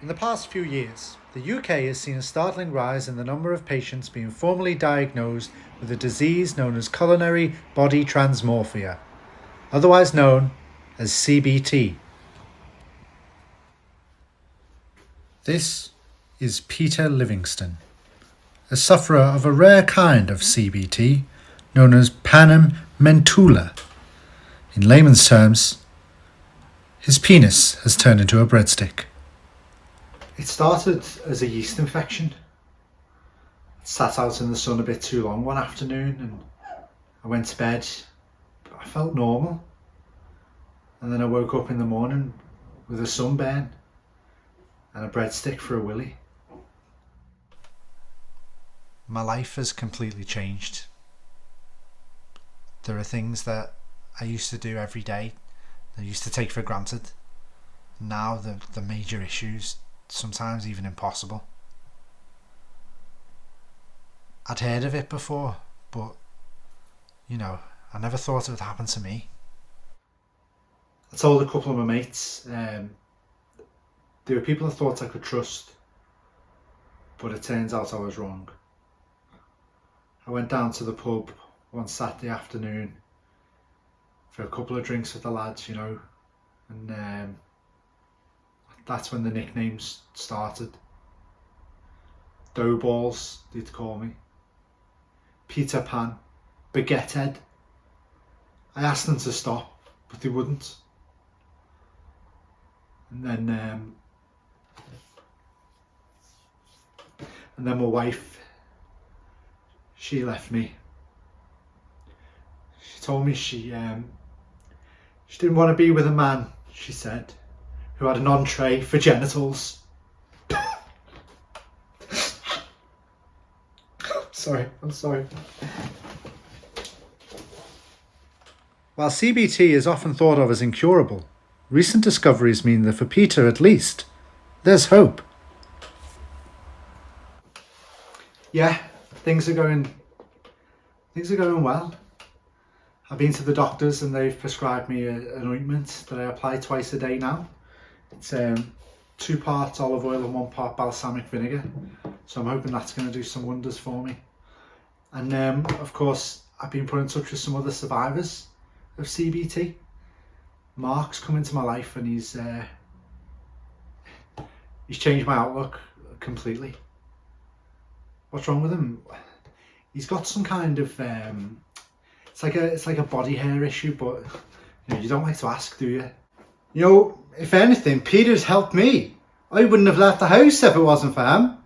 In the past few years, the UK has seen a startling rise in the number of patients being formally diagnosed with a disease known as coronary body transmorphia, otherwise known as CBT. This is Peter Livingston, a sufferer of a rare kind of CBT known as panem mentula. In layman's terms, his penis has turned into a breadstick. It started as a yeast infection. I sat out in the sun a bit too long one afternoon and I went to bed. I felt normal. And then I woke up in the morning with a sunburn and a breadstick for a willy. My life has completely changed. There are things that I used to do every day that I used to take for granted. Now the major issues, sometimes even impossible. I'd heard of it before, but I never thought it would happen to me. I told a couple of my mates. There were people I thought I could trust, but it turns out I was wrong. I went down to the pub one Saturday afternoon for a couple of drinks with the lads, and that's when the nicknames started. Doughballs, they'd call me. Peter Pan, Baguette Head. I asked them to stop, but they wouldn't. And then my wife, she left me. She told me she didn't want to be with a man, she said, who had an entree for genitals. I'm sorry. While CBT is often thought of as incurable, recent discoveries mean that for Peter at least, there's hope. Yeah, things are going well. I've been to the doctors and they've prescribed me an ointment that I apply twice a day now. It's 2 parts olive oil and 1 part balsamic vinegar. So I'm hoping that's going to do some wonders for me. And of course, I've been put in touch with some other survivors of CBT. Mark's come into my life and he's changed my outlook completely. What's wrong with him? He's got some kind of it's like a body hair issue, but you don't like to ask, do you? If anything, Peter's helped me. I wouldn't have left the house if it wasn't for him.